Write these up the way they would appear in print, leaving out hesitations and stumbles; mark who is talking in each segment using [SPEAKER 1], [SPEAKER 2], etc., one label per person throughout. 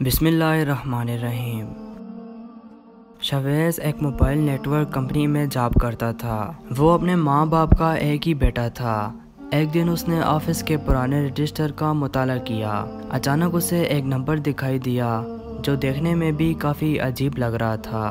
[SPEAKER 1] बिस्मिल्लाहिर्रहमानिर्रहीम। शावेज़ एक mobile network company में जॉब करता था। वो अपने माँ बाप का एक ही बेटा था। एक दिन उसने ऑफिस के पुराने रजिस्टर का मुताला किया। अचानक उसे एक नंबर दिखाई दिया जो देखने में भी काफ़ी अजीब लग रहा था।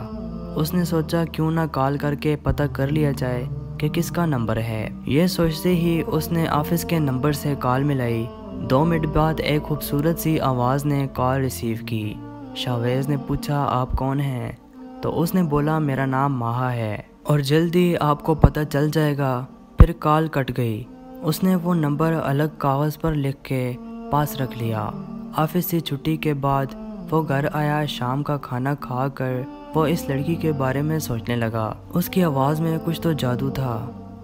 [SPEAKER 1] उसने सोचा क्यों ना कॉल करके पता कर लिया जाए कि किसका नंबर है। ये सोचते ही उसने ऑफिस के नंबर से कॉल मिलाई। 2 मिनट बाद एक खूबसूरत सी आवाज़ ने कॉल रिसीव की। शावेज़ ने पूछा, आप कौन हैं? तो उसने बोला, मेरा नाम माहा है और जल्दी आपको पता चल जाएगा। फिर कॉल कट गई। उसने वो नंबर अलग कागज़ पर लिख के पास रख लिया। ऑफिस से छुट्टी के बाद वो घर आया। शाम का खाना खा कर वो इस लड़की के बारे में सोचने लगा। उसकी आवाज़ में कुछ तो जादू था।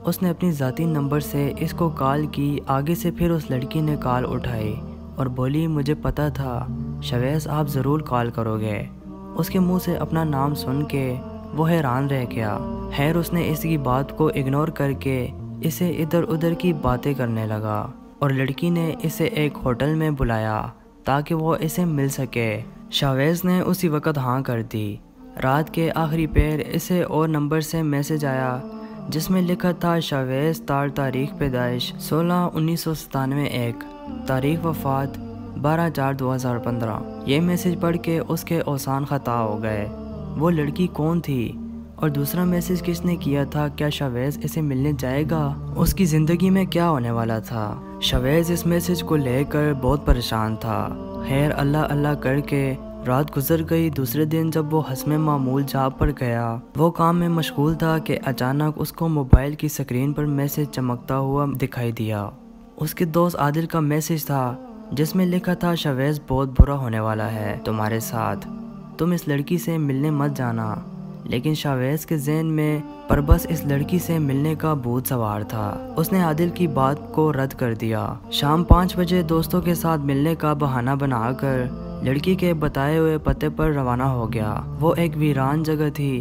[SPEAKER 1] उसने अपनी ज़ाती नंबर से इसको कॉल की। आगे से फिर उस लड़की ने कॉल उठाई और बोली, मुझे पता था शावेज़ आप ज़रूर कॉल करोगे। उसके मुंह से अपना नाम सुन के वो हैरान रह गया। खैर उसने इसकी बात को इग्नोर करके इसे इधर उधर की बातें करने लगा और लड़की ने इसे एक होटल में बुलाया ताकि वो इसे मिल सके। शावेज़ ने उसी वक्त हाँ कर दी। रात के आखिरी पहर इसे और नंबर से मैसेज आया जिसमें लिखा था, शावेज़ तारीख पैदाइश 16/1997, तारीख वफ़ात 12/4/2015। ये मैसेज पढ़ के उसके औसान ख़ता हो गए। वो लड़की कौन थी और दूसरा मैसेज किसने किया था? क्या शावेज़ इसे मिलने जाएगा? उसकी ज़िंदगी में क्या होने वाला था? शावेज़ इस मैसेज को लेकर बहुत परेशान था। खैर अल्लाह अल्लाह करके रात गुजर गई। दूसरे दिन जब वो हस्मे मामूल जॉब पर गया, वो काम में मशगूल था कि अचानक उसको मोबाइल की स्क्रीन पर मैसेज चमकता हुआ दिखाई दिया। उसके दोस्त आदिल का मैसेज था जिसमें लिखा था, शावेज़ बहुत बुरा होने वाला है तुम्हारे साथ, तुम इस लड़की से मिलने मत जाना। लेकिन शावेज़ के ज़हन में पर बस इस लड़की से मिलने का भूत सवार था। उसने आदिल की बात को रद्द कर दिया। शाम 5 बजे दोस्तों के साथ मिलने का बहाना बनाकर लड़की के बताए हुए पते पर रवाना हो गया। वो एक वीरान जगह थी,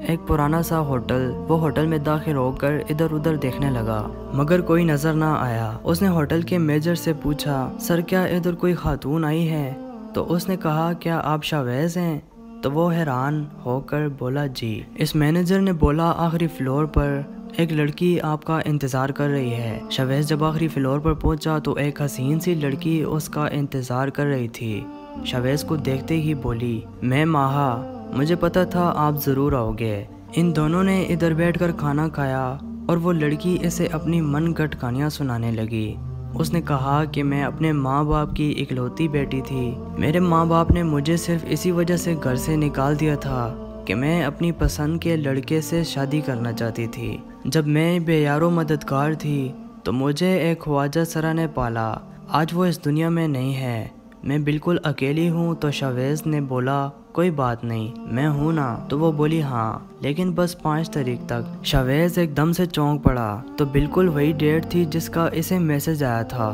[SPEAKER 1] एक पुराना सा होटल। वो होटल में दाखिल होकर इधर उधर देखने लगा मगर कोई नजर ना आया। उसने होटल के मैनेजर से पूछा, सर क्या इधर कोई खातून आई है? तो उसने कहा, क्या आप शावेज़ हैं? तो वो हैरान होकर बोला, जी। इस मैनेजर ने बोला, आखिरी फ्लोर पर एक लड़की आपका इंतज़ार कर रही है। शावेज़ जब आखिरी फ्लोर पर पहुंचा तो एक हसीन सी लड़की उसका इंतज़ार कर रही थी। शावेज़ को देखते ही बोली, मैं माहा, मुझे पता था आप ज़रूर आओगे। इन दोनों ने इधर बैठकर खाना खाया और वो लड़की इसे अपनी मनगढ़ंत कहानियाँ सुनाने लगी। उसने कहा कि मैं अपने माँ बाप की इकलौती बेटी थी। मेरे माँ बाप ने मुझे सिर्फ इसी वजह से घर से निकाल दिया था कि मैं अपनी पसंद के लड़के से शादी करना चाहती थी। जब मैं बेयारो मददगार थी तो मुझे एक ख्वाजा सरा ने पाला। आज वो इस दुनिया में नहीं है, मैं बिल्कुल अकेली हूँ। तो शावेज़ ने बोला, कोई बात नहीं, मैं हूँ ना? तो वो बोली, हाँ, लेकिन बस 5 तारीख तक। शावेज़ एकदम से चौंक पड़ा तो बिल्कुल वही डेट थी जिसका इसे मैसेज आया था।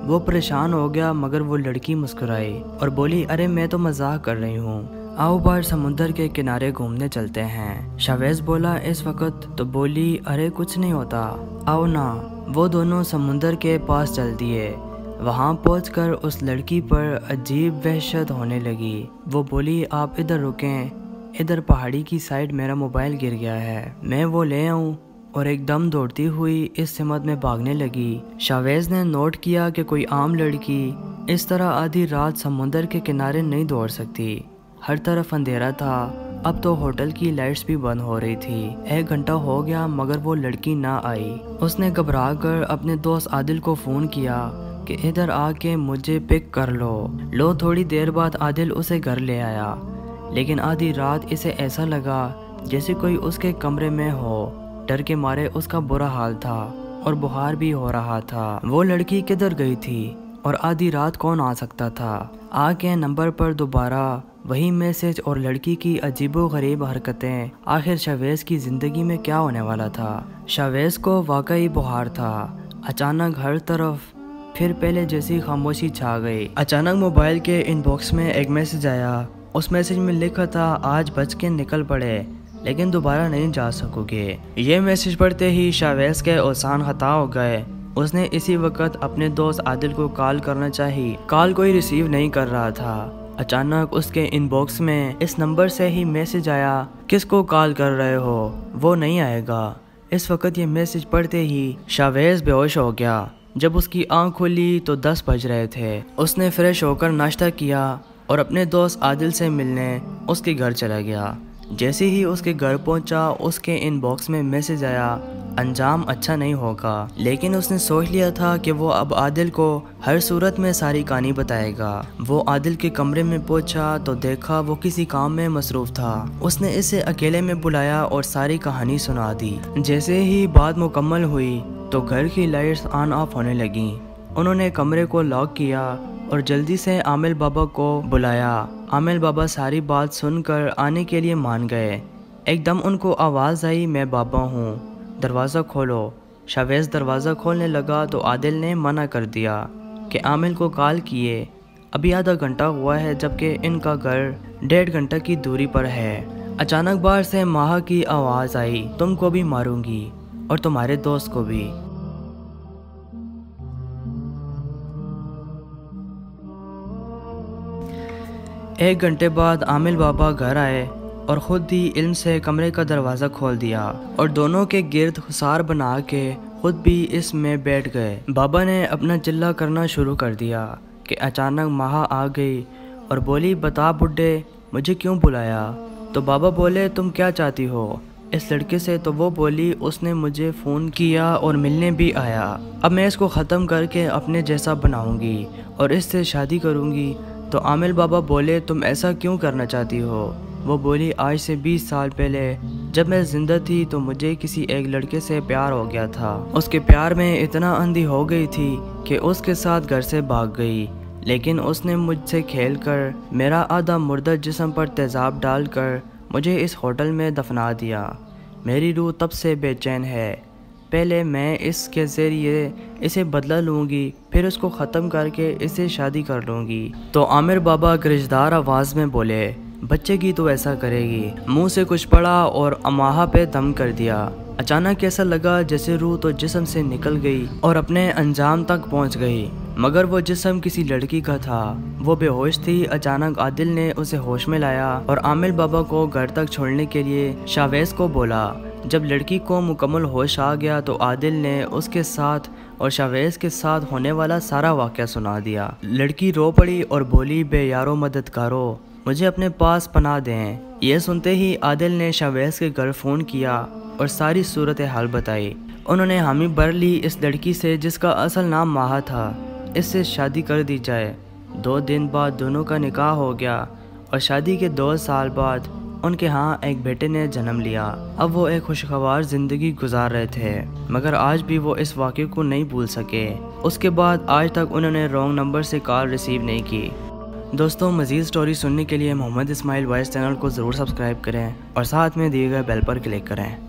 [SPEAKER 1] वो परेशान हो गया मगर वो लड़की मुस्कुराई और बोली, अरे मैं तो मजाक कर रही हूँ, आओ बाहर समुद्र के किनारे घूमने चलते हैं। शावेज़ बोला, इस वक्त? तो बोली, अरे कुछ नहीं होता, आओ ना। वो दोनों समुद्र के पास चल दिए। वहाँ पहुंचकर उस लड़की पर अजीब वहशत होने लगी। वो बोली, आप इधर रुकें, इधर पहाड़ी की साइड मेरा मोबाइल गिर गया है, मैं वो ले आऊँ? और एकदम दौड़ती हुई इस सिमत में भागने लगी। शावेज़ ने नोट किया कि कोई आम लड़की इस तरह आधी रात समुद्र के किनारे नहीं दौड़ सकती। हर तरफ अंधेरा था। अब तो होटल की लाइट्स भी बंद हो रही थी। 1 घंटा हो गया मगर वो लड़की ना आई। उसने घबरा कर अपने दोस्त आदिल को फ़ोन किया कि इधर आके मुझे पिक कर लो। थोड़ी देर बाद आदिल उसे घर ले आया, लेकिन आधी रात इसे ऐसा लगा जैसे कोई उसके कमरे में हो। डर के मारे उसका बुरा हाल था और बुखार भी हो रहा था। वो लड़की किधर गई थी और आधी रात कौन आ सकता था? आके नंबर पर दोबारा वही मैसेज और लड़की की अजीबोगरीब हरकतें। आखिर शावेज़ की ज़िंदगी में क्या होने वाला था? शावेज़ को वाकई बुखार था। अचानक हर तरफ फिर पहले जैसी खामोशी छा गई। अचानक मोबाइल के इनबॉक्स में एक मैसेज आया। उस मैसेज में लिखा था, आज बच के निकल पड़े लेकिन दोबारा नहीं जा सकोगे। ये मैसेज पढ़ते ही शावेज़ के औसान ख़ता हो गए। उसने इसी वक्त अपने दोस्त आदिल को कॉल करना चाहिए। कॉल कोई रिसीव नहीं कर रहा था। अचानक उसके इनबॉक्स में इस नंबर से ही मैसेज आया, किसको कॉल कर रहे हो, वो नहीं आएगा। इस वक्त ये मैसेज पढ़ते ही शावेज बेहोश हो गया। जब उसकी आंख खुली तो 10 बज रहे थे। उसने फ्रेश होकर नाश्ता किया और अपने दोस्त आदिल से मिलने उसके घर चला गया। जैसे ही उसके घर पहुंचा, उसके इनबॉक्स में मैसेज आया, अंजाम अच्छा नहीं होगा। लेकिन उसने सोच लिया था कि वो अब आदिल को हर सूरत में सारी कहानी बताएगा। वो आदिल के कमरे में पहुंचा तो देखा वो किसी काम में मसरूफ था। उसने इसे अकेले में बुलाया और सारी कहानी सुना दी। जैसे ही बात मुकम्मल हुई तो घर की लाइट्स ऑन ऑफ होने लगीं। उन्होंने कमरे को लॉक किया और जल्दी से आमिल बाबा को बुलाया। आमिल बाबा सारी बात सुनकर आने के लिए मान गए। एकदम उनको आवाज़ आई, मैं बाबा हूँ, दरवाज़ा खोलो। शावेज दरवाज़ा खोलने लगा तो आदिल ने मना कर दिया कि आमिल को कॉल किए अभी आधा घंटा हुआ है, जबकि इनका घर 1.5 घंटा की दूरी पर है। अचानक बाहर से माहा की आवाज़ आई, तुमको भी मारूंगी और तुम्हारे दोस्त को भी। एक घंटे बाद आमिल बाबा घर आए और ख़ुद ही इल्म से कमरे का दरवाज़ा खोल दिया और दोनों के गिर्द हुसार बना के खुद भी इसमें बैठ गए। बाबा ने अपना चिल्ला करना शुरू कर दिया कि अचानक माहा आ गई और बोली, बता बुड्ढे, मुझे क्यों बुलाया? तो बाबा बोले, तुम क्या चाहती हो इस लड़के से? तो वो बोली, उसने मुझे फ़ोन किया और मिलने भी आया। अब मैं इसको ख़त्म करके अपने जैसा बनाऊंगी और इससे शादी करूंगी। तो आमिल बाबा बोले, तुम ऐसा क्यों करना चाहती हो? वो बोली, आज से 20 साल पहले जब मैं जिंदा थी तो मुझे किसी एक लड़के से प्यार हो गया था। उसके प्यार में इतना अंधी हो गई थी कि उसके साथ घर से भाग गई। लेकिन उसने मुझसे खेलकर मेरा आधा मुर्दा जिस्म पर तेज़ाब डालकर मुझे इस होटल में दफना दिया। मेरी रूह तब से बेचैन है। पहले मैं इसके ज़रिए इसे बदला लूँगी, फिर उसको ख़त्म करके इसे शादी कर लूँगी। तो आमिर बाबा गिरजदार आवाज़ में बोले, बच्चे की तो ऐसा करेगी। मुंह से कुछ पड़ा और अमाहा पे दम कर दिया। अचानक ऐसा लगा जैसे रूह तो जिस्म से निकल गई और अपने अंजाम तक पहुंच गई, मगर वो जिस्म किसी लड़की का था। वो बेहोश थी। अचानक आदिल ने उसे होश में लाया और आमिल बाबा को घर तक छोड़ने के लिए शावेज को बोला। जब लड़की को मुकम्मल होश आ गया तो आदिल ने उसके साथ और शावेज के साथ होने वाला सारा वाक़या सुना दिया। लड़की रो पड़ी और बोली, बे यारो मददगारो, मुझे अपने पास पनाह दें। यह सुनते ही आदिल ने शावेज के घर फ़ोन किया और सारी सूरत हाल बताई। उन्होंने हामी भर ली इस लड़की से जिसका असल नाम माहा था। इससे शादी कर दी जाए। 2 दिन बाद दोनों का निकाह हो गया और शादी के 2 साल बाद उनके यहाँ एक बेटे ने जन्म लिया। अब वो एक खुशगवार ज़िंदगी गुजार रहे थे, मगर आज भी वो इस वाक़े को नहीं भूल सके। उसके बाद आज तक उन्होंने रॉन्ग नंबर से कॉल रिसीव नहीं की। दोस्तों, मज़ीद स्टोरी सुनने के लिए मोहम्मद इस्माइल वॉइस चैनल को ज़रूर सब्सक्राइब करें और साथ में दिए गए बेल पर क्लिक करें।